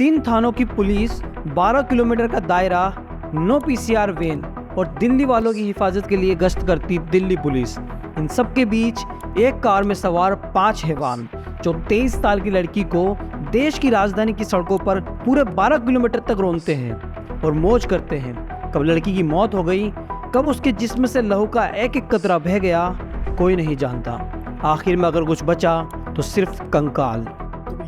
3 थानों की police, 12 kilometre का दायरा, नो पीसीआर वैन और दिल्ली वालों की हिफाजत के लिए गश्त करती दिल्ली पुलिस। इन सब के बीच एक कार में सवार 5 हैवान जो 23 साल की लड़की को देश की राजधानी की सड़कों पर पूरे 12 किलोमीटर तक रोंदते हैं और मौज करते हैं। कब लड़की की मौत हो गई, कब उसके जिस्म से लहू का एक एक कतरा बह गया, कोई नहीं जानता। आखिर में अगर कुछ बचा तो सिर्फ कंकाल।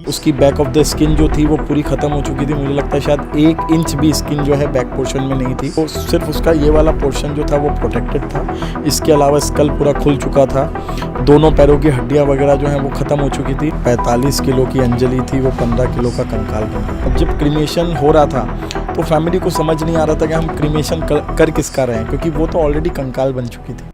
उसकी बैक ऑफ द स्किन जो थी वो पूरी ख़त्म हो चुकी थी। मुझे लगता है शायद 1 इंच भी स्किन जो है बैक पोर्शन में नहीं थी। तो सिर्फ उसका ये वाला पोर्शन जो था वो प्रोटेक्टेड था। इसके अलावा स्कल पूरा खुल चुका था। दोनों पैरों की हड्डियां वगैरह जो हैं वो ख़त्म हो चुकी थी। 45 किलो की अंजलि थी, वो 15 किलो का कंकाल बना। अब जब क्रीमेशन हो रहा था तो फैमिली को समझ नहीं आ रहा था कि हम क्रीमेशन कर किसका रहे हैं, क्योंकि वो तो ऑलरेडी कंकाल बन चुकी थी।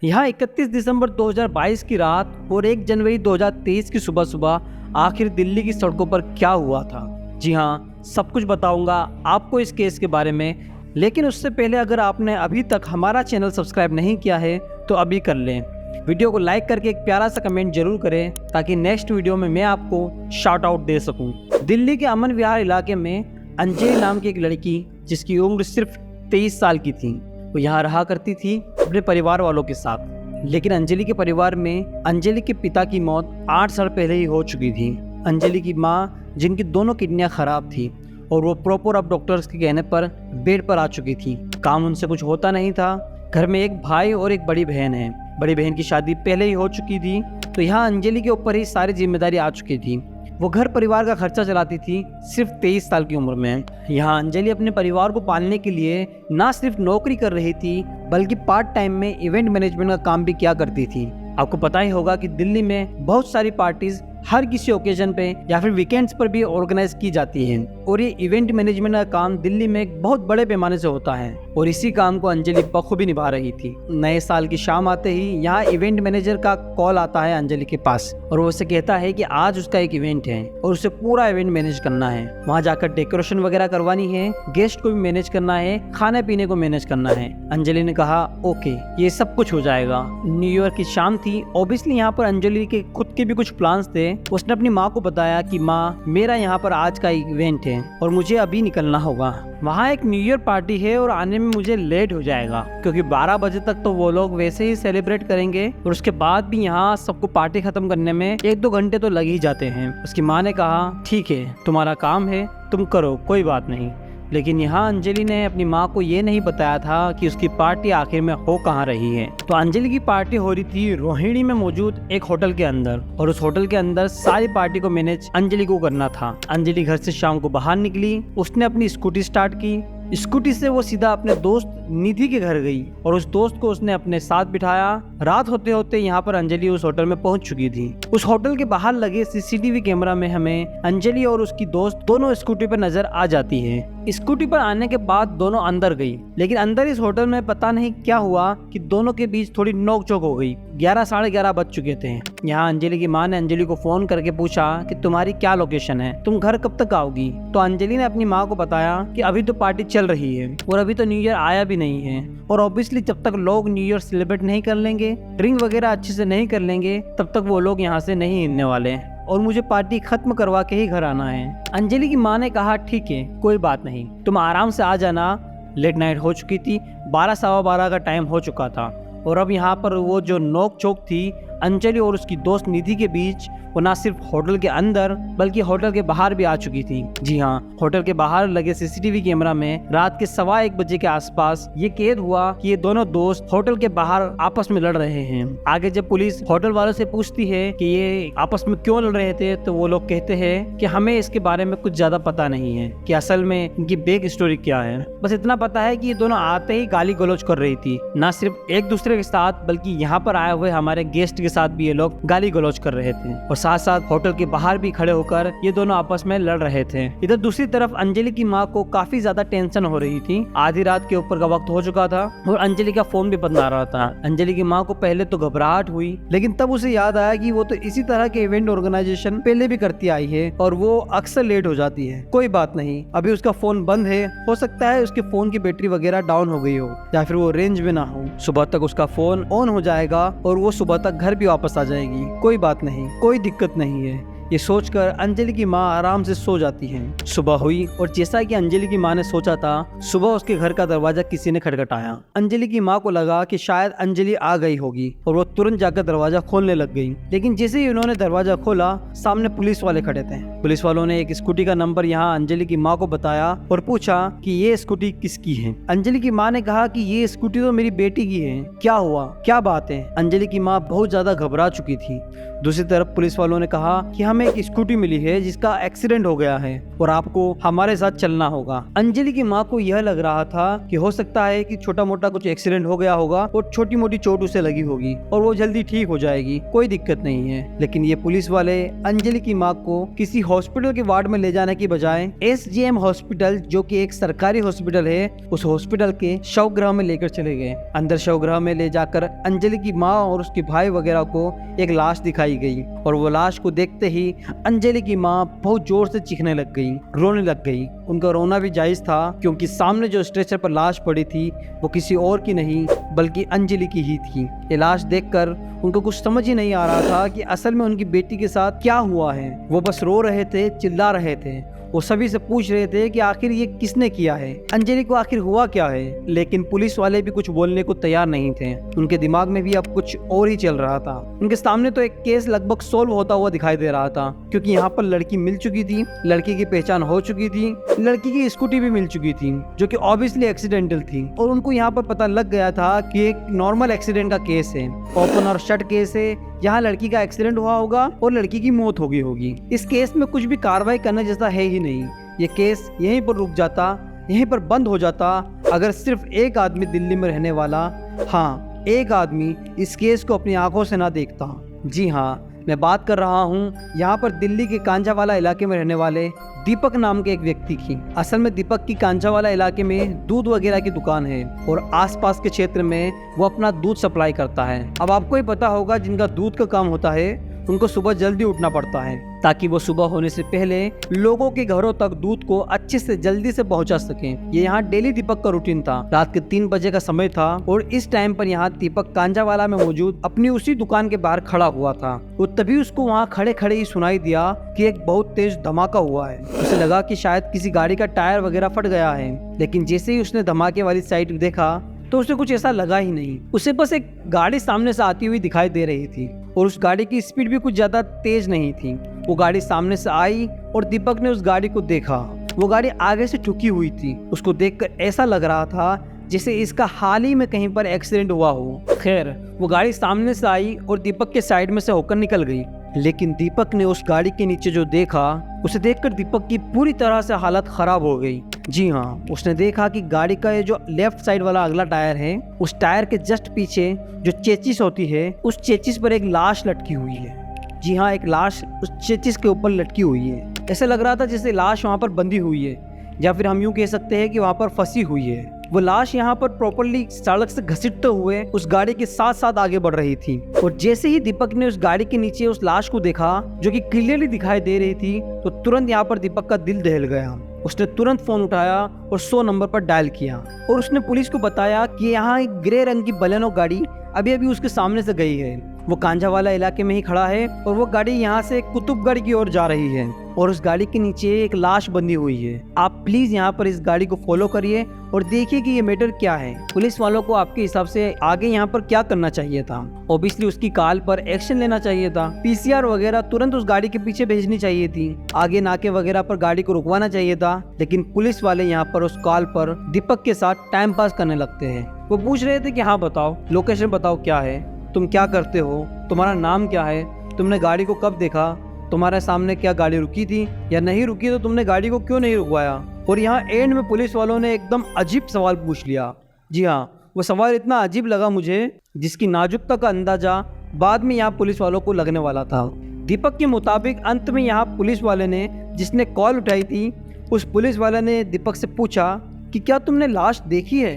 यहाँ 31 दिसंबर 2022 की रात और 1 जनवरी 2023 की सुबह सुबह आखिर दिल्ली की सड़कों पर क्या हुआ था। जी हाँ, सब कुछ बताऊंगा आपको इस केस के बारे में। लेकिन उससे पहले अगर आपने अभी तक हमारा चैनल सब्सक्राइब नहीं किया है तो अभी कर लें। वीडियो को लाइक करके एक प्यारा सा कमेंट जरूर करें ताकि नेक्स्ट वीडियो में मैं आपको शाउट आउट दे सकूँ। दिल्ली के अमन विहार इलाके में अंजलि नाम की एक लड़की, जिसकी उम्र सिर्फ 23 साल की थी, वो यहाँ रहा करती थी अपने परिवार वालों के साथ। लेकिन अंजलि के परिवार में अंजलि के पिता की मौत 8 साल पहले ही हो चुकी थी। अंजलि की माँ, जिनकी दोनों किडनियां खराब थी और वो प्रॉपर अब डॉक्टर्स के कहने पर बेड पर आ चुकी थी। काम उनसे कुछ होता नहीं था। घर में एक भाई और एक बड़ी बहन है। बड़ी बहन की शादी पहले ही हो चुकी थी, तो यहाँ अंजलि के ऊपर ही सारी जिम्मेदारी आ चुकी थी। वो घर परिवार का खर्चा चलाती थी सिर्फ 23 साल की उम्र में। यहाँ अंजलि अपने परिवार को पालने के लिए ना सिर्फ नौकरी कर रही थी, बल्कि पार्ट टाइम में इवेंट मैनेजमेंट का काम भी किया करती थी। आपको पता ही होगा कि दिल्ली में बहुत सारी पार्टीज हर किसी ओकेजन पे या फिर वीकेंड्स पर भी ऑर्गेनाइज की जाती है और ये इवेंट मैनेजमेंट का काम दिल्ली में एक बहुत बड़े पैमाने से होता है और इसी काम को अंजलि बखूबी निभा रही थी। नए साल की शाम आते ही यहाँ इवेंट मैनेजर का कॉल आता है अंजलि के पास और वो उसे कहता है कि आज उसका एक इवेंट है और उसे पूरा इवेंट मैनेज करना है। वहाँ जाकर डेकोरेशन वगैरह करवानी है, गेस्ट को भी मैनेज करना है, खाने पीने को मैनेज करना है। अंजलि ने कहा ओके, ये सब कुछ हो जाएगा। न्यू ईयर की शाम थी। ऑब्वियसली यहाँ पर अंजलि के खुद के भी कुछ प्लान्स थे। उसने अपनी माँ को बताया कि माँ, मेरा यहाँ पर आज का इवेंट है और मुझे अभी निकलना होगा। वहाँ एक न्यू ईयर पार्टी है और आने में मुझे लेट हो जाएगा, क्योंकि 12 बजे तक तो वो लोग वैसे ही सेलिब्रेट करेंगे और उसके बाद भी यहाँ सबको पार्टी खत्म करने में 1-2 घंटे तो लग ही जाते हैं। उसकी माँ ने कहा ठीक है, तुम्हारा काम है, तुम करो, कोई बात नहीं। लेकिन यहाँ अंजलि ने अपनी माँ को ये नहीं बताया था कि उसकी पार्टी आखिर में हो कहाँ रही है। तो अंजलि की पार्टी हो रही थी रोहिणी में मौजूद एक होटल के अंदर और उस होटल के अंदर सारी पार्टी को मैनेज अंजलि को करना था। अंजलि घर से शाम को बाहर निकली। उसने अपनी स्कूटी स्टार्ट की। स्कूटी से वो सीधा अपने दोस्त निधि के घर गई और उस दोस्त को उसने अपने साथ बिठाया। रात होते होते यहाँ पर अंजलि उस होटल में पहुंच चुकी थी। उस होटल के बाहर लगे सीसीटीवी कैमरा में हमें अंजलि और उसकी दोस्त दोनों स्कूटी पर नजर आ जाती है। स्कूटी पर आने के बाद दोनों अंदर गई, लेकिन अंदर इस होटल में पता नहीं क्या हुआ कि दोनों के बीच थोड़ी नोकझोंक हो गई। 11-11:30 बज चुके थे। यहाँ अंजलि की माँ ने अंजलि को फोन करके पूछा कि तुम्हारी क्या लोकेशन है, तुम घर कब तक आओगी। तो अंजलि ने अपनी माँ को बताया कि अभी तो पार्टी चल रही है और अभी तो न्यू ईयर आया भी नहीं है और ऑब्वियसली जब तक लोग न्यू ईयर सेलिब्रेट नहीं कर लेंगे, ड्रिंक वगैरह अच्छे से नहीं कर लेंगे, तब तक वो लोग यहाँ से नहीं हिलने वाले और मुझे पार्टी खत्म करवा के ही घर आना है। अंजलि की माँ ने कहा ठीक है, कोई बात नहीं, तुम आराम से आ जाना। लेट नाइट हो चुकी थी, 12-12:15 का टाइम हो चुका था और अब यहाँ पर वो जो नोक चोक थी अंजलि और उसकी दोस्त निधि के बीच, वो ना सिर्फ होटल के अंदर बल्कि होटल के बाहर भी आ चुकी थी। जी हाँ, होटल के बाहर लगे सीसीटीवी कैमरा में रात के 1:15 बजे के आसपास ये कैद हुआ कि ये दोनों दोस्त होटल के बाहर आपस में लड़ रहे हैं। आगे जब पुलिस होटल वालों से पूछती है कि ये आपस में क्यों लड़ रहे थे, तो वो लोग कहते हैं कि हमें इसके बारे में कुछ ज्यादा पता नहीं है कि असल में इनकी बैक स्टोरी क्या है। बस इतना पता है कि ये दोनों आते ही गाली गलौज कर रही थी, ना सिर्फ एक दूसरे के साथ बल्कि यहाँ पर आए हुए हमारे गेस्ट के के साथ भी ये लोग गाली गलौज कर रहे थे और साथ साथ होटल के बाहर भी खड़े होकर ये दोनों आपस में लड़ रहे थे। इधर दूसरी तरफ अंजलि की माँ को काफी ज्यादा टेंशन हो रही थी। आधी रात के ऊपर का वक्त हो चुका था और अंजलि का फोन भी बंद आ रहा था। अंजलि की माँ को पहले तो घबराहट हुई, लेकिन तब उसे याद आया कि वो तो इसी तरह के इवेंट ऑर्गेनाइजेशन पहले भी करती आई है और वो अक्सर लेट हो जाती है। कोई बात नहीं, अभी उसका फोन बंद है, हो सकता है उसके फोन की बैटरी वगैरह डाउन हो गई हो या फिर वो रेंज में ना हो। सुबह तक उसका फोन ऑन हो जाएगा और वो सुबह तक घर भी वापस आ जाएगी। कोई बात नहीं, कोई दिक्कत नहीं है। ये सोचकर अंजलि की माँ आराम से सो जाती है। सुबह हुई और जैसा कि अंजलि की माँ ने सोचा था, सुबह उसके घर का दरवाजा किसी ने खटखटाया। अंजलि की माँ को लगा कि शायद अंजलि आ गई होगी और वो तुरंत जाकर दरवाजा खोलने लग गई। लेकिन जैसे ही उन्होंने दरवाजा खोला, सामने पुलिस वाले खड़े थे। पुलिस वालों ने एक स्कूटी का नंबर यहाँ अंजलि की माँ को बताया और पूछा कि ये स्कूटी किसकी है। अंजलि की माँ ने कहा कि ये स्कूटी तो मेरी बेटी की है। क्या हुआ, क्या बात है? अंजलि की माँ बहुत ज्यादा घबरा चुकी थी। दूसरी तरफ पुलिस वालों ने कहा कि हमें एक स्कूटी मिली है जिसका एक्सीडेंट हो गया है और आपको हमारे साथ चलना होगा। अंजलि की माँ को यह लग रहा था कि हो सकता है कि छोटा मोटा कुछ एक्सीडेंट हो गया होगा और छोटी मोटी चोट उसे लगी होगी और वो जल्दी ठीक हो जाएगी, कोई दिक्कत नहीं है। लेकिन ये पुलिस वाले अंजलि की माँ को किसी हॉस्पिटल के वार्ड में ले जाने की बजाय SGM हॉस्पिटल, जो कि एक सरकारी हॉस्पिटल है, उस हॉस्पिटल के शवगृह में लेकर चले गए। अंदर शवगृह में ले जाकर अंजलि की माँ और उसके भाई वगैरह को एक लाश दिखाई गई और वो लाश को देखते ही अंजलि की माँ बहुत जोर से चीखने लग गई, रोने लग गई। उनका रोना भी जायज था क्योंकि सामने जो स्ट्रेचर पर लाश पड़ी थी वो किसी और की नहीं बल्कि अंजलि की ही थी। ये लाश देखकर उनको कुछ समझ ही नहीं आ रहा था कि असल में उनकी बेटी के साथ क्या हुआ है। वो बस रो रहे थे, चिल्ला रहे थे। वो सभी से पूछ रहे थे कि आखिर ये किसने किया है, अंजलि को आखिर हुआ क्या है। लेकिन पुलिस वाले भी कुछ बोलने को तैयार नहीं थे। उनके दिमाग में भी अब कुछ और ही चल रहा था। उनके सामने तो एक केस लगभग सोल्व होता हुआ दिखाई दे रहा था क्योंकि यहाँ पर लड़की मिल चुकी थी, लड़की की पहचान हो चुकी थी, लड़की की स्कूटी भी मिल चुकी थी जो कि ऑब्वियसली एक्सीडेंटल थी और उनको यहाँ पर पता लग गया था कि एक नॉर्मल एक्सीडेंट का केस है, ओपन और शट केस है। यहाँ लड़की का एक्सीडेंट हुआ होगा और लड़की की मौत हो गई होगी। इस केस में कुछ भी कार्रवाई करने जैसा है ही नहीं। ये केस यहीं पर रुक जाता, यहीं पर बंद हो जाता अगर सिर्फ एक आदमी दिल्ली में रहने वाला, हाँ एक आदमी, इस केस को अपनी आंखों से ना देखता। जी हाँ, मैं बात कर रहा हूँ यहाँ पर दिल्ली के कांझावाला इलाके में रहने वाले दीपक नाम के एक व्यक्ति की। असल में दीपक की कांझावाला इलाके में दूध वगैरह की दुकान है और आसपास के क्षेत्र में वो अपना दूध सप्लाई करता है। अब आपको ही पता होगा जिनका दूध का काम होता है उनको सुबह जल्दी उठना पड़ता है ताकि वो सुबह होने से पहले लोगों के घरों तक दूध को अच्छे से जल्दी से पहुंचा सकें। ये यहाँ डेली दीपक का रूटीन था। रात के 3 बजे का समय था और इस टाइम पर यहाँ दीपक कांझावाला में मौजूद अपनी उसी दुकान के बाहर खड़ा हुआ था। वो तभी उसको वहाँ खड़े खड़े ही सुनाई दिया कि एक बहुत तेज धमाका हुआ है। उसे लगा कि शायद किसी गाड़ी का टायर वगैरह फट गया है, लेकिन जैसे ही उसने धमाके वाली साइड देखा तो उसे कुछ ऐसा लगा ही नहीं। उसे बस एक गाड़ी सामने से आती हुई दिखाई दे रही थी और उस गाड़ी की स्पीड भी कुछ ज्यादा तेज नहीं थी। वो गाड़ी सामने से आई और दीपक ने उस गाड़ी को देखा। वो गाड़ी आगे से ठुकी हुई थी। उसको देखकर ऐसा लग रहा था जैसे इसका हाल ही में कहीं पर एक्सीडेंट हुआ हो। खैर, वो गाड़ी सामने से आई और दीपक के साइड में से होकर निकल गई। लेकिन दीपक ने उस गाड़ी के नीचे जो देखा, उसे देखकर दीपक की पूरी तरह से हालत खराब हो गई। जी हाँ, उसने देखा कि गाड़ी का ये जो लेफ्ट साइड वाला अगला टायर है, उस टायर के जस्ट पीछे जो चेचिस होती है, उस चेचिस पर एक लाश लटकी हुई है। जी हाँ, एक लाश उस चेचिस के ऊपर लटकी हुई है। ऐसे लग रहा था जैसे लाश वहाँ पर बंधी हुई है या फिर हम यूँ कह सकते हैं कि वहाँ पर फंसी हुई है। वो लाश यहाँ पर प्रॉपर्ली सड़क से घसीटते हुए उस गाड़ी के साथ साथ आगे बढ़ रही थी और जैसे ही दीपक ने उस गाड़ी के नीचे उस लाश को देखा जो कि क्लियरली दिखाई दे रही थी, तो तुरंत यहाँ पर दीपक का दिल दहल गया। उसने तुरंत फोन उठाया और 100 नंबर पर डायल किया और उसने पुलिस को बताया कि यहाँ एक ग्रे रंग की बलेनो गाड़ी अभी अभी उसके सामने से गई है। वो कांझावाला इलाके में ही खड़ा है और वो गाड़ी यहाँ से कुतुबगढ़ की ओर जा रही है और उस गाड़ी के नीचे एक लाश बंधी हुई है। आप प्लीज यहाँ पर इस गाड़ी को फॉलो करिए और देखिए कि ये मैटर क्या है। पुलिस वालों को आपके हिसाब से आगे यहाँ पर क्या करना चाहिए था? ऑब्वियसली उसकी कॉल पर एक्शन लेना चाहिए था। पीसीआर वगैरह तुरंत उस गाड़ी के पीछे भेजनी चाहिए थी। आगे नाके वगैरह पर गाड़ी को रुकवाना चाहिए था। लेकिन पुलिस वाले यहाँ पर उस कॉल पर दीपक के साथ टाइम पास करने लगते हैं। वो पूछ रहे थे कि हाँ बताओ, लोकेशन बताओ क्या है, तुम क्या करते हो, तुम्हारा नाम क्या है, तुमने गाड़ी को कब देखा, तुम्हारे सामने क्या गाड़ी रुकी थी या नहीं रुकी, तो तुमने गाड़ी को क्यों नहीं रुकवाया। और यहाँ एंड में पुलिस वालों ने एकदम अजीब सवाल पूछ लिया। जी हाँ, वो सवाल इतना अजीब लगा मुझे जिसकी नाजुकता का अंदाजा बाद में यहाँ पुलिस वालों को लगने वाला था। दीपक के मुताबिक अंत में यहाँ पुलिस वाले ने, जिसने कॉल उठाई थी, उस पुलिस वाले ने दीपक से पूछा कि क्या तुमने लाश देखी है?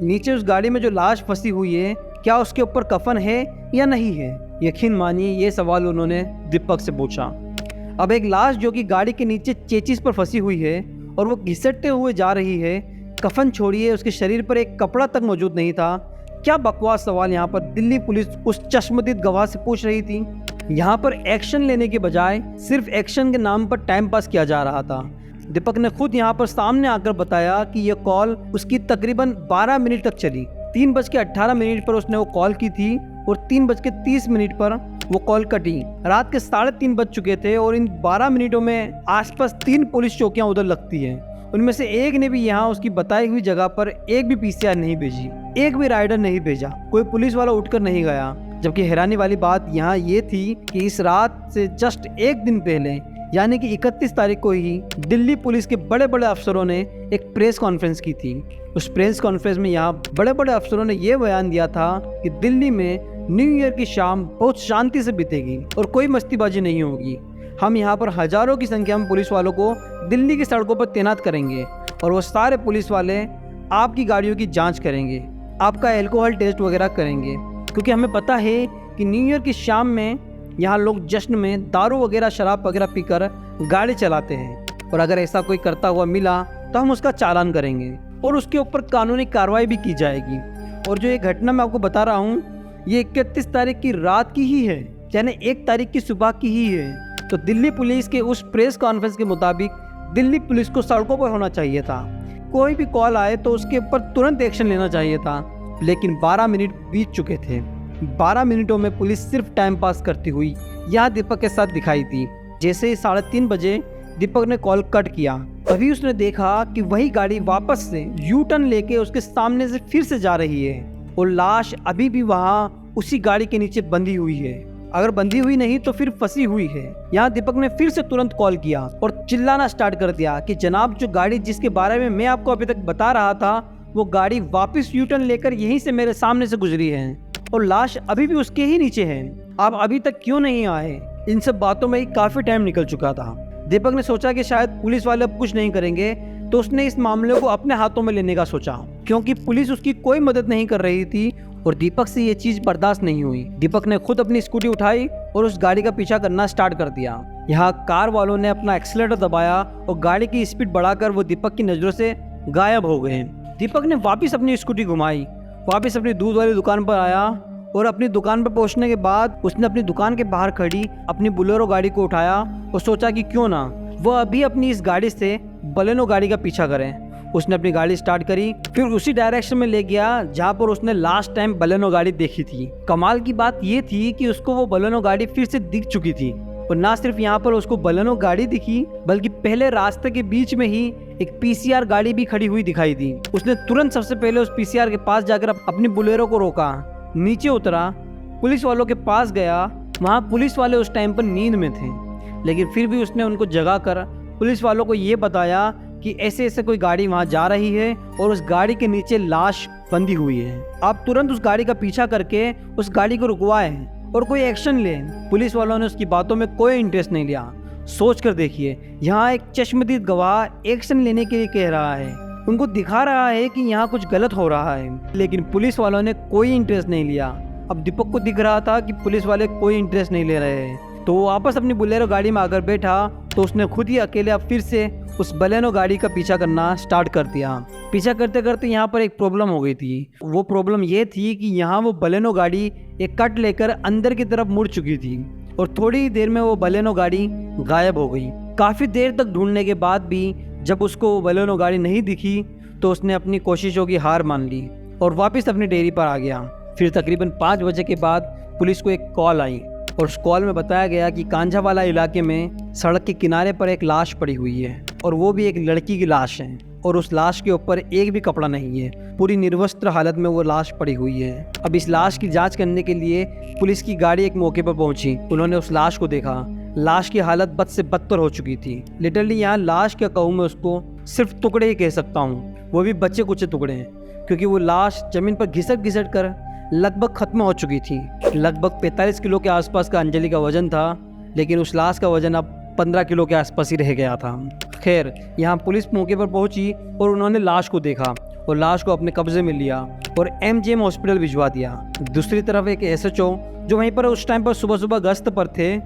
नीचे उस गाड़ी में जो लाश फंसी हुई है, क्या उसके ऊपर कफन है या नहीं है? यकीन मानिए ये सवाल उन्होंने दीपक से पूछा। अब एक लाश जो कि गाड़ी के नीचे चेचिस पर फंसी हुई है और वो घिसटते हुए जा रही है, कफन छोड़िए उसके शरीर पर एक कपड़ा तक मौजूद नहीं था। क्या बकवास सवाल यहाँ पर दिल्ली पुलिस उस चश्मदीद गवाह से पूछ रही थी। यहाँ पर एक्शन लेने के बजाय सिर्फ एक्शन के नाम पर टाइम पास किया जा रहा था। दीपक ने खुद यहाँ पर सामने आकर बताया कि यह कॉल उसकी तकरीबन 12 मिनट तक चली। 3:18 पर उसने वो कॉल की थी और 3:30 पर वो कॉल कटी। रात के 3:30 बज चुके थे और इन 12 मिनटों में आसपास 3 पुलिस चौकियां उधर लगती हैं। उनमें से एक ने भी यहाँ उसकी बताई हुई जगह पर एक भी पीसीआर नहीं भेजी, एक भी राइडर नहीं भेजा, कोई पुलिस वाला उठकर नहीं गया। जबकि हैरानी वाली बात यहाँ ये थी कि इस रात से जस्ट एक दिन पहले यानी कि 31 तारीख को ही दिल्ली पुलिस के बड़े बड़े अफसरों ने एक प्रेस कॉन्फ्रेंस की थी। उस प्रेस कॉन्फ्रेंस में यहाँ बड़े बड़े अफसरों ने यह बयान दिया था कि दिल्ली में न्यू ईयर की शाम बहुत शांति से बीतेगी और कोई मस्तीबाजी नहीं होगी। हम यहाँ पर हजारों की संख्या में पुलिस वालों को दिल्ली की सड़कों पर तैनात करेंगे और वो सारे पुलिस वाले आपकी गाड़ियों की जांच करेंगे, आपका अल्कोहल टेस्ट वगैरह करेंगे, क्योंकि हमें पता है कि न्यू ईयर की शाम में यहाँ लोग जश्न में दारू वगैरह शराब वगैरह पीकर गाड़ी चलाते हैं और अगर ऐसा कोई करता हुआ मिला तो हम उसका चालान करेंगे और उसके ऊपर कानूनी कार्रवाई भी की जाएगी। और जो ये घटना मैं आपको बता रहा हूँ ये 31 तारीख की रात की ही है, यानी 1 तारीख की सुबह की ही है। तो दिल्ली पुलिस के उस प्रेस कॉन्फ्रेंस के मुताबिक दिल्ली पुलिस को सड़कों पर होना चाहिए था। कोई भी कॉल आए तो उसके ऊपर तुरंत एक्शन लेना चाहिए था, लेकिन 12 मिनट बीत चुके थे। 12 मिनटों में पुलिस सिर्फ टाइम पास करती हुई यहाँ दीपक के साथ दिखाई दी। जैसे ही 3:30 बजे दीपक ने कॉल कट किया, तभी उसने देखा कि वही गाड़ी वापस से यू टर्न लेके उसके सामने से फिर से जा रही है और लाश अभी भी वहाँ उसी गाड़ी के नीचे बंधी हुई है। अगर बंधी हुई नहीं तो फिर फंसी हुई है। यहाँ दीपक ने फिर से तुरंत कॉल किया और चिल्लाना स्टार्ट कर दिया कि जनाब, जो गाड़ी जिसके बारे में मैं आपको अभी तक बता रहा था वो गाड़ी वापस यू टर्न लेकर यहीं से मेरे सामने से गुजरी है और लाश अभी भी उसके ही नीचे है। आप अभी तक क्यों नहीं आए? इन सब बातों में ही काफी टाइम निकल चुका था। दीपक ने सोचा कि शायद पुलिस वाले अब कुछ नहीं करेंगे, तो उसने इस मामले को अपने हाथों में लेने का सोचा, क्योंकि पुलिस उसकी कोई मदद नहीं कर रही थी और दीपक से ये चीज बर्दाश्त नहीं हुई। दीपक ने खुद अपनी स्कूटी उठाई और उस गाड़ी का पीछा करना स्टार्ट कर दिया। यहाँ कार वालों ने अपना एक्सीलरेटर दबाया और गाड़ी की स्पीड बढ़ाकर वो दीपक की नजरों से गायब हो गए। दीपक ने वापस अपनी स्कूटी घुमाई, वापस अपनी दूध वाली दुकान पर आया और अपनी दुकान पर पहुंचने के बाद उसने अपनी दुकान के बाहर खड़ी अपनी बोलेरो गाड़ी को उठाया और सोचा कि क्यों ना वो अभी अपनी इस गाड़ी से बलेनो गाड़ी का पीछा करें। उसने अपनी गाड़ी स्टार्ट करी, फिर उसी डायरेक्शन में ले गया जहाँ पर उसने लास्ट टाइम बलेनो गाड़ी देखी थी। कमाल की बात ये थी कि उसको वो बलेनो गाड़ी फिर से दिख चुकी थी और ना सिर्फ यहाँ पर उसको बलेनो गाड़ी दिखी, बल्कि पहले रास्ते के बीच में ही एक पीसीआर गाड़ी भी खड़ी हुई दिखाई दी। उसने तुरंत सबसे पहले उस पीसीआर के पास जाकर अपनी बोलेरो को रोका, नीचे उतरा, पुलिस वालों के पास गया। वहाँ पुलिस वाले उस टाइम पर नींद में थे, लेकिन फिर भी उसने उनको जगाकर पुलिस वालों को ये बताया कि ऐसे ऐसे कोई गाड़ी वहाँ जा रही है और उस गाड़ी के नीचे लाश बंधी हुई है। आप तुरंत उस गाड़ी का पीछा करके उस गाड़ी को रुकवाएं और कोई एक्शन लें। पुलिस वालों ने उसकी बातों में कोई इंटरेस्ट नहीं लिया। सोच कर देखिए, यहाँ एक चश्मदीद गवाह एक्शन लेने के लिए कह रहा है, उनको दिखा रहा है कि यहाँ कुछ गलत हो रहा है, लेकिन पुलिस वालों ने कोई इंटरेस्ट नहीं लिया। अब दीपक को दिख रहा था कि पुलिस वाले कोई इंटरेस्ट नहीं ले रहे हैं, तो वो वापस अपनी बोलेरो गाड़ी में आकर बैठा तो उसने खुद ही अकेले अब फिर से उस बलेनो गाड़ी का पीछा करना स्टार्ट कर दिया। पीछा करते करते यहाँ पर एक प्रॉब्लम हो गई थी। वो प्रॉब्लम ये थी कि यहाँ वो बलेनो गाड़ी एक कट लेकर अंदर की तरफ मुड़ चुकी थी और थोड़ी ही देर में वो बलेनो गाड़ी गायब हो गई। काफ़ी देर तक ढूंढने के बाद भी जब उसको वो बलेनो गाड़ी नहीं दिखी तो उसने अपनी कोशिशों की हार मान ली और वापस अपनी डेयरी पर आ गया। फिर तकरीबन 5 बजे के बाद पुलिस को एक कॉल आई और उस कॉल में बताया गया कि कांझावाला इलाके में सड़क के किनारे पर एक लाश पड़ी हुई है और वो भी एक लड़की की लाश है और उस लाश के ऊपर एक भी कपड़ा नहीं है, पूरी निर्वस्त्र हालत में वो लाश पड़ी हुई है। अब इस लाश की जांच करने के लिए पुलिस की गाड़ी एक मौके पर पहुंची। उन्होंने उस लाश को देखा। लाश की हालत बद से बदतर हो चुकी थी। लिटरली यहाँ लाश क्या कहूँ मैं उसको, सिर्फ टुकड़े ही कह सकता हूँ, वो भी बच्चे कुछ टुकड़े हैं, क्योंकि वो लाश जमीन पर घिसट घिसट कर लगभग खत्म हो चुकी थी। लगभग 45 किलो के आसपास का अंजलि का वजन था, लेकिन उस लाश का वजन अब 15 किलो के आसपास ही रह गया था। खैर, यहाँ पुलिस मौके पर पहुंची और उन्होंने लाश को देखा और लाश को अपने कब्जे में लिया और एमजीएम हॉस्पिटल भिजवा दिया। दूसरी तरफ एक एसएचओ जो वहीं पर उस टाइम पर सुबह सुबह गश्त पर थे,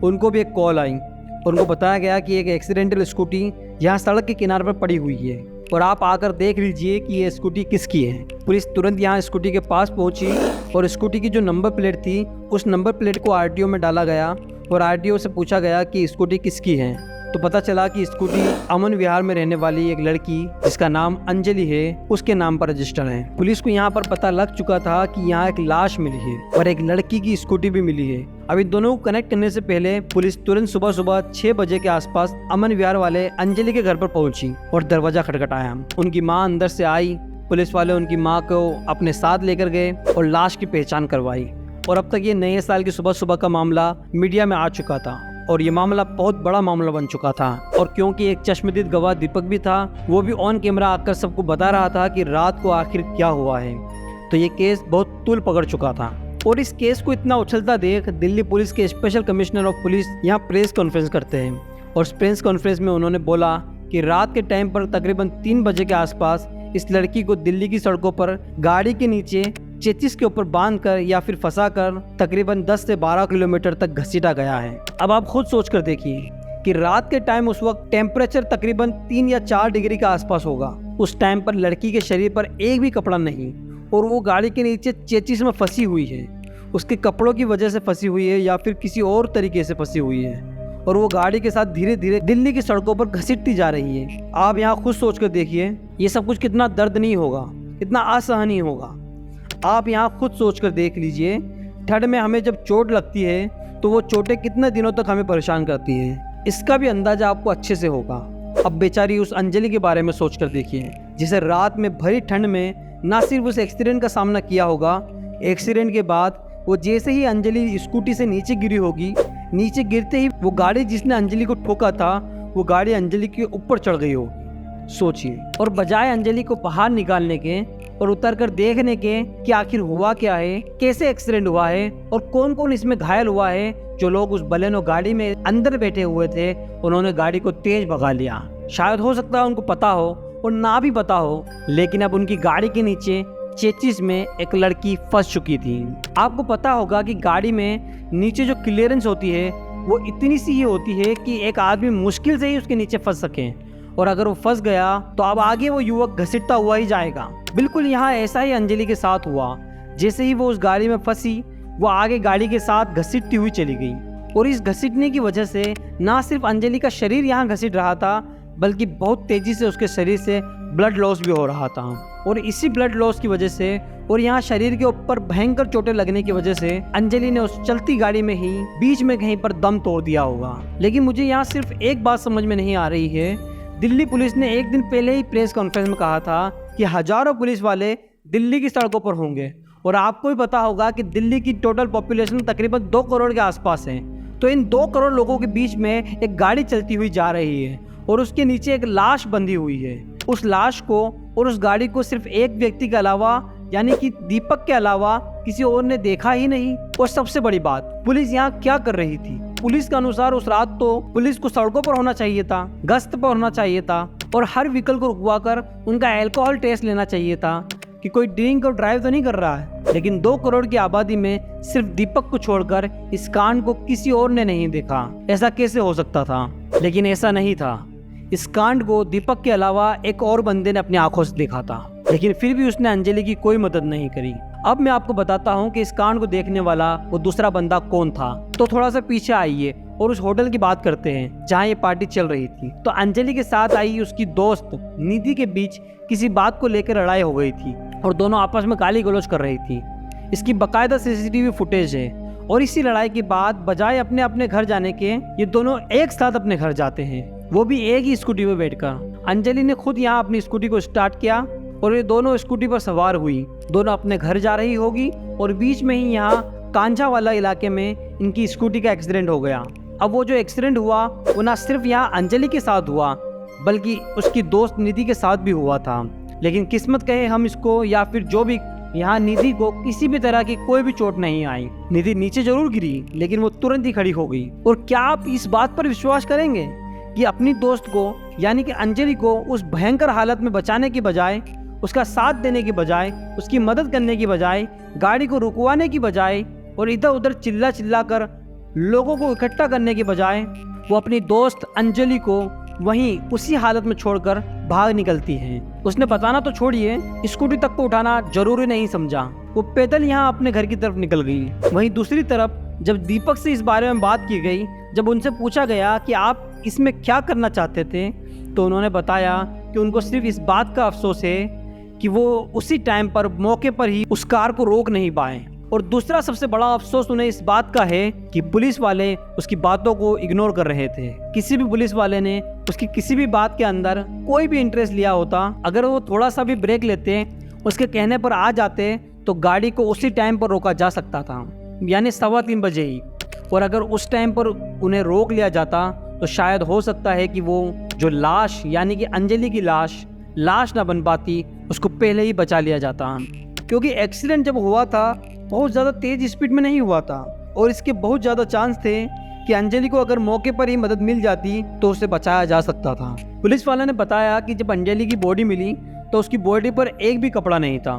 उनको भी एक कॉल आई और उनको बताया गया कि एक एक्सीडेंटल स्कूटी यहाँ सड़क के किनारे पर पड़ी हुई है और आप आकर देख लीजिए कि ये स्कूटी किसकी है। पुलिस तुरंत यहाँ स्कूटी के पास पहुंची और स्कूटी की जो नंबर प्लेट थी, उस नंबर प्लेट को आरटीओ में डाला गया और आरटीओ से पूछा गया कि स्कूटी किसकी है। तो पता चला कि स्कूटी अमन विहार में रहने वाली एक लड़की जिसका नाम अंजलि है, उसके नाम पर रजिस्टर है। पुलिस को यहाँ पर पता लग चुका था कि यहाँ एक लाश मिली है और एक लड़की की स्कूटी भी मिली है। अब इन दोनों को कनेक्ट करने से पहले पुलिस तुरंत सुबह सुबह 6 बजे के आसपास अमन विहार वाले अंजलि के घर पर पहुंची और दरवाजा खटखटाया। उनकी माँ अंदर से आई। पुलिस वाले उनकी माँ को अपने साथ लेकर गए और लाश की पहचान करवाई। और अब तक ये नए साल की सुबह सुबह का मामला मीडिया में आ चुका था और ये मामला बहुत बड़ा मामला बन चुका था। और क्योंकि एक चश्मदीद गवाह दीपक भी था, वो भी ऑन कैमरा आकर सबको बता रहा था कि रात को आखिर क्या हुआ है, तो ये केस बहुत तूल पकड़ चुका था। और इस केस को इतना उछलता देख दिल्ली पुलिस के स्पेशल कमिश्नर ऑफ पुलिस यहाँ प्रेस कॉन्फ्रेंस करते हैं और इस प्रेस कॉन्फ्रेंस में उन्होंने बोला कि रात के टाइम पर तकरीबन 3 बजे के आसपास इस लड़की को दिल्ली की सड़कों पर गाड़ी के नीचे चेचिस के ऊपर बांधकर या फिर फंसाकर तकरीबन 10 से 12 किलोमीटर तक घसीटा गया है। अब आप खुद सोच कर देखिए कि रात के टाइम उस वक्त टेम्परेचर तकरीबन 3 या 4 डिग्री के आसपास होगा। उस टाइम पर लड़की के शरीर पर एक भी कपड़ा नहीं और वो गाड़ी के नीचे चेचिस में फंसी हुई है। उसके कपड़ों की वजह से फंसी हुई है या फिर किसी और तरीके से फंसी हुई है और वो गाड़ी के साथ धीरे धीरे दिल्ली की सड़कों पर घसीटती जा रही है। आप यहाँ खुद सोच कर देखिए ये सब कुछ कितना दर्दनीय होगा, कितना असहनीय होगा। आप यहाँ खुद सोच कर देख लीजिए, ठंड में हमें जब चोट लगती है तो वो चोटें कितने दिनों तक हमें परेशान करती हैं, इसका भी अंदाजा आपको अच्छे से होगा। अब बेचारी उस अंजलि के बारे में सोच कर देखिए, जिसे रात में भरी ठंड में ना सिर्फ उस एक्सीडेंट का सामना किया होगा, एक्सीडेंट के बाद वो जैसे ही अंजलि स्कूटी से नीचे गिरी होगी, नीचे गिरते ही वो गाड़ी जिसने अंजलि को ठोका था, वो गाड़ी अंजलि के ऊपर चढ़ गई होगी। सोचिए, और बजाय अंजलि को बाहर निकालने के और उतरकर देखने के कि आखिर हुआ क्या है, कैसे एक्सीडेंट हुआ है और कौन कौन इसमें घायल हुआ है, जो लोग उस बलेनो गाड़ी में अंदर बैठे हुए थे उन्होंने गाड़ी को तेज भगा लिया। शायद हो सकता है उनको पता हो और ना भी पता हो, लेकिन अब उनकी गाड़ी के नीचे चेचिस में एक लड़की फंस चुकी थी। आपको पता होगा कि गाड़ी में नीचे जो क्लियरेंस होती है वो इतनी सी ही होती है कि एक आदमी मुश्किल से ही उसके नीचे फंस सके, और अगर वो फंस गया तो अब आगे वो युवक घसीटता हुआ ही जाएगा। बिल्कुल यहाँ ऐसा ही अंजलि के साथ हुआ। जैसे ही वो उस गाड़ी में फंसी, वो आगे गाड़ी के साथ घसीटती हुई चली गई और इस घसीटने की वजह से ना सिर्फ अंजलि का शरीर यहाँ घसीट रहा था, बल्कि बहुत तेजी से उसके शरीर से ब्लड लॉस भी हो रहा था। और इसी ब्लड लॉस की वजह से और यहाँ शरीर के ऊपर भयंकर चोटें लगने की वजह से अंजलि ने उस चलती गाड़ी में ही बीच में कहीं पर दम तोड़ दिया होगा। लेकिन मुझे यहाँ सिर्फ एक बात समझ में नहीं आ रही है। दिल्ली पुलिस ने एक दिन पहले ही प्रेस कॉन्फ्रेंस में कहा था कि हजारों पुलिस वाले दिल्ली की सड़कों पर होंगे, और आपको भी पता होगा कि दिल्ली की टोटल पॉपुलेशन तकरीबन 2 करोड़ के आसपास है। तो इन 2 करोड़ लोगों के बीच में एक गाड़ी चलती हुई जा रही है और उसके नीचे एक लाश बंधी हुई है। उस लाश को और उस गाड़ी को सिर्फ एक व्यक्ति के अलावा, यानी कि दीपक के अलावा किसी और ने देखा ही नहीं। और सबसे बड़ी बात, पुलिस यहाँ क्या कर रही थी? पुलिस के अनुसार उस रात तो पुलिस को सड़कों पर होना चाहिए था, गश्त पर होना चाहिए था और हर व्हीकल को रुकवा कर उनका अल्कोहल टेस्ट लेना चाहिए था कि कोई ड्रिंक और ड्राइव तो नहीं कर रहा है। लेकिन 2 करोड़ की आबादी में सिर्फ दीपक को छोड़कर इस कांड को किसी और ने नहीं देखा। ऐसा कैसे हो सकता था? लेकिन ऐसा नहीं था। इस कांड को दीपक के अलावा एक और बंदे ने अपनी आंखों से देखा था, लेकिन फिर भी उसने अंजलि की कोई मदद नहीं करी। अब मैं आपको बताता हूँ कि इस कांड को देखने वाला वो दूसरा बंदा कौन था। तो थोड़ा सा पीछे आइए और उस होटल की बात करते हैं जहाँ ये पार्टी चल रही थी। तो अंजलि के साथ आई उसकी दोस्त निधि के बीच किसी बात को लेकर लड़ाई हो गई थी और दोनों आपस में गाली गलौज कर रही थी। इसकी बाकायदा सीसीटीवी फुटेज है। और इसी लड़ाई के बाद बजाय अपने अपने घर जाने के, ये दोनों एक साथ अपने घर जाते हैं, वो भी एक ही स्कूटी पे बैठकर। अंजलि ने खुद यहाँ अपनी स्कूटी को स्टार्ट किया और ये दोनों स्कूटी पर सवार हुई। दोनों अपने घर जा रही होगी और बीच में ही यहाँ कांझा वाला इलाके में इनकी स्कूटी का एक्सीडेंट हो गया। अब वो जो एक्सीडेंट हुआ वो ना सिर्फ यहाँ अंजलि के साथ हुआ, बल्कि उसकी दोस्त निधि के साथ भी हुआ था। लेकिन किस्मत कहे हम इसको, या फिर जो भी यहाँ निधि को किसी भी तरह की कोई भी चोट नहीं आई। निधि नीचे जरूर गिरी लेकिन वो तुरंत ही खड़ी हो गई। और क्या आप इस बात पर विश्वास करेंगे कि अपनी दोस्त को यानी कि अंजलि को उस भयंकर हालत में बचाने की बजाय, उसका साथ देने की बजाय, उसकी मदद करने की बजाय, गाड़ी को रुकवाने की बजाय और इधर उधर चिल्ला चिल्ला कर लोगों को इकट्ठा करने की बजाय वो अपनी दोस्त अंजलि को वहीं उसी हालत में छोड़कर भाग निकलती है। उसने बताना तो छोड़िए, स्कूटी तक को उठाना जरूरी नहीं समझा। वो पैदल यहाँ अपने घर की तरफ निकल गई। वहीं दूसरी तरफ जब दीपक से इस बारे में बात की गई, जब उनसे पूछा गया कि आप इसमें क्या करना चाहते थे, तो उन्होंने बताया कि उनको सिर्फ इस बात का अफसोस है कि वो उसी टाइम पर मौके पर ही उस कार को रोक नहीं पाए। और दूसरा सबसे बड़ा अफसोस उन्हें इस बात का है कि पुलिस वाले उसकी बातों को इग्नोर कर रहे थे। किसी भी पुलिस वाले ने उसकी किसी भी बात के अंदर कोई भी इंटरेस्ट लिया होता, अगर वो थोड़ा सा भी ब्रेक लेते, उसके कहने पर आ जाते, तो गाड़ी को उसी टाइम पर रोका जा सकता था, यानी 3:15 बजे ही। और अगर उस टाइम पर उन्हें रोक लिया जाता तो शायद हो सकता है कि वो जो लाश यानी कि अंजलि की लाश ना बन पाती, उसको पहले ही बचा लिया जाता। क्योंकि एक्सीडेंट जब हुआ था बहुत ज़्यादा तेज़ स्पीड में नहीं हुआ था और इसके बहुत ज़्यादा चांस थे कि अंजलि को अगर मौके पर ही मदद मिल जाती तो उसे बचाया जा सकता था। पुलिस वाले ने बताया कि जब अंजलि की बॉडी मिली तो उसकी बॉडी पर एक भी कपड़ा नहीं था।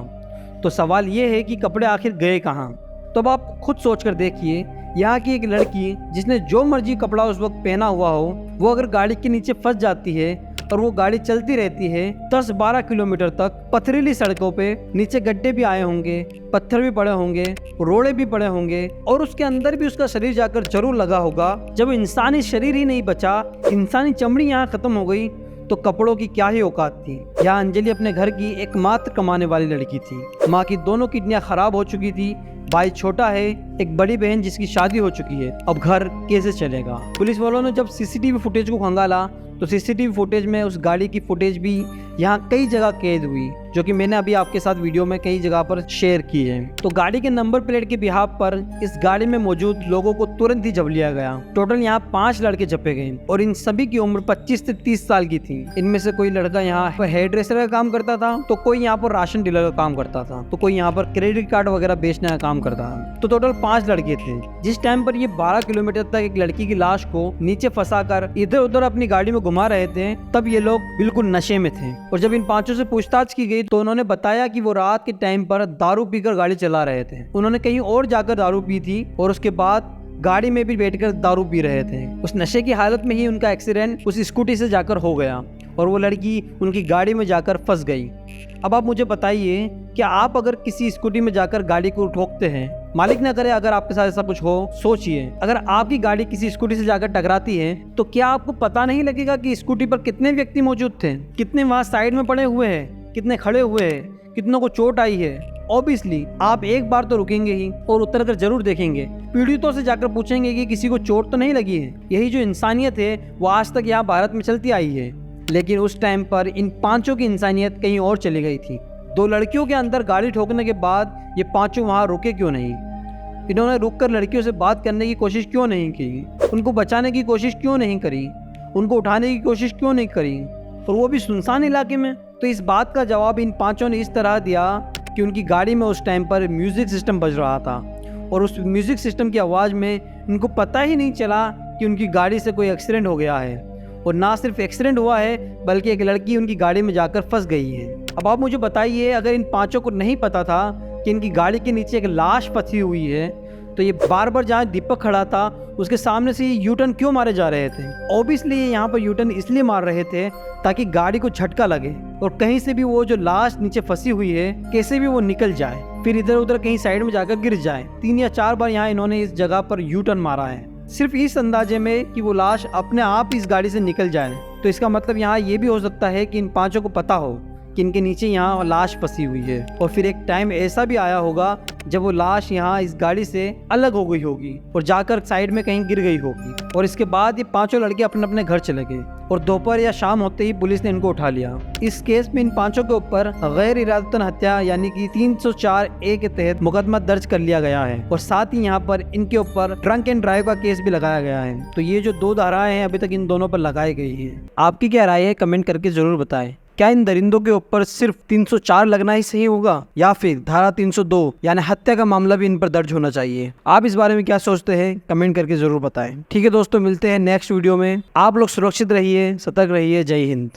तो सवाल ये है कि कपड़े आखिर गए कहाँ। तो अब आप खुद सोच कर देखिए, यहाँ की एक लड़की जिसने जो मर्जी कपड़ा उस वक्त पहना हुआ हो, वो अगर गाड़ी के नीचे फंस जाती है और वो गाड़ी चलती रहती है 10-12 किलोमीटर तक पथरीली सड़कों पे, नीचे गड्ढे भी आए होंगे, पत्थर भी पड़े होंगे, रोड़े भी पड़े होंगे और उसके अंदर भी उसका शरीर जाकर जरूर लगा होगा। जब इंसानी शरीर ही नहीं बचा, इंसानी चमड़ी यहाँ खत्म हो गई, तो कपड़ों की क्या ही औकात थी। यहाँ अंजलि अपने घर की एकमात्र कमाने वाली लड़की थी। माँ की दोनों किडनियां खराब हो चुकी थी, भाई छोटा है, एक बड़ी बहन जिसकी शादी हो चुकी है। अब घर कैसे चलेगा। पुलिस वालों ने जब सीसीटीवी फुटेज को खंगाला तो सीसीटीवी फुटेज में उस गाड़ी की फुटेज भी यहाँ कई जगह कैद हुई, जो कि मैंने अभी आपके साथ वीडियो में कई जगह पर शेयर की है। तो गाड़ी के नंबर प्लेट के बिहाफ पर इस गाड़ी में मौजूद लोगों को तुरंत ही जब लिया गया। टोटल यहाँ 5 लड़के जपे गए और इन सभी की उम्र 25 से 30 साल की थी। इनमें से कोई लड़का यहाँ हेयर ड्रेसर का काम करता था, तो कोई यहाँ पर राशन डीलर का काम करता था, तो कोई यहाँ पर क्रेडिट कार्ड वगैरह बेचने का काम करता था। तो टोटल 5 लड़के थे। जिस टाइम पर ये 12 किलोमीटर तक एक लड़की की लाश को नीचे फंसाकर इधर उधर अपनी गाड़ी में घुमा रहे थे, तब ये लोग बिल्कुल नशे में थे। और जब इन 5 से पूछताछ की गई तो उन्होंने बताया कि वो रात के टाइम पर दारू पीकर गाड़ी चला रहे थे। उन्होंने कहीं और जाकर दारू पी थी और उसके बाद गाड़ी में भी बैठकर दारू पी रहे थे। उस नशे की हालत में ही उनका एक्सीडेंट उस स्कूटी से जाकर हो गया और वो लड़की उनकी गाड़ी में जाकर फंस गई। अब आप मुझे बताइए, क्या आप अगर किसी स्कूटी में जाकर गाड़ी को ठोकते हैं, मालिक ना करे अगर आपके साथ ऐसा कुछ हो, सोचिए अगर आपकी गाड़ी किसी स्कूटी से जाकर टकराती है तो क्या आपको पता नहीं लगेगा कि स्कूटी पर कितने व्यक्ति मौजूद थे, कितने वहाँ साइड में पड़े हुए हैं, कितने खड़े हुए हैं, कितनों को चोट आई है। ऑब्वियसली आप एक बार तो रुकेंगे ही और उतर कर जरूर देखेंगे, पीड़ितों से जाकर पूछेंगे कि किसी को चोट तो नहीं लगी है। यही जो इंसानियत है वो आज तक यहाँ भारत में चलती आई है। लेकिन उस टाइम पर इन 5 की इंसानियत कहीं और चली गई थी। 2 लड़कियों के अंदर गाड़ी ठोकने के बाद ये 5 वहाँ रुके क्यों नहीं? इन्होंने रुककर लड़कियों से बात करने की कोशिश क्यों नहीं की? उनको बचाने की कोशिश क्यों नहीं करी? उनको उठाने की कोशिश क्यों नहीं करी, और वो भी सुनसान इलाके में? तो इस बात का जवाब इन 5 ने इस तरह दिया कि उनकी गाड़ी में उस टाइम पर म्यूजिक सिस्टम बज रहा था और उस म्यूजिक सिस्टम की आवाज़ में इनको पता ही नहीं चला कि उनकी गाड़ी से कोई एक्सीडेंट हो गया है। और ना सिर्फ एक्सीडेंट हुआ है बल्कि एक लड़की उनकी गाड़ी में जाकर फंस गई है। अब आप मुझे बताइए, अगर इन 5 को नहीं पता था कि इनकी गाड़ी के नीचे एक लाश फंसी हुई है, तो ये बार बार जहाँ दीपक खड़ा था उसके सामने से ये यू टर्न क्यों मारे जा रहे थे? ऑब्वियसली ये यहाँ पर यू टर्न इसलिए मार रहे थे ताकि गाड़ी को झटका लगे और कहीं से भी वो जो लाश नीचे फंसी हुई है कैसे भी वो निकल जाए, फिर इधर उधर कहीं साइड में जाकर गिर जाए। 3 या 4 बार यहाँ इन्होंने इस जगह पर यू टर्न मारा है, सिर्फ इस अंदाजे में कि वो लाश अपने आप इस गाड़ी से निकल जाए। तो इसका मतलब यहाँ ये भी हो सकता है कि इन 5 को पता हो कि इनके नीचे यहाँ लाश फंसी हुई है और फिर एक टाइम ऐसा भी आया होगा जब वो लाश यहाँ इस गाड़ी से अलग हो गई होगी और जाकर साइड में कहीं गिर गई होगी और इसके बाद ये 5 लड़के अपने अपने घर चले गए और दोपहर या शाम होते ही पुलिस ने इनको उठा लिया। इस केस में इन 5 के ऊपर गैर इरादतन हत्या यानी कि 304A के तहत मुकदमा दर्ज कर लिया गया है और साथ ही यहाँ पर इनके ऊपर ड्रंक एंड ड्राइव का केस भी लगाया गया है। तो ये जो 2 धाराएं हैं अभी तक इन दोनों पर लगाई गई है। आपकी क्या राय है कमेंट करके जरूर बताएं। क्या इन दरिंदों के ऊपर सिर्फ 304 लगना ही सही होगा या फिर धारा 302 यानी हत्या का मामला भी इन पर दर्ज होना चाहिए? आप इस बारे में क्या सोचते हैं कमेंट करके जरूर बताएं। ठीक है दोस्तों, मिलते हैं नेक्स्ट वीडियो में। आप लोग सुरक्षित रहिए, सतर्क रहिए। जय हिंद।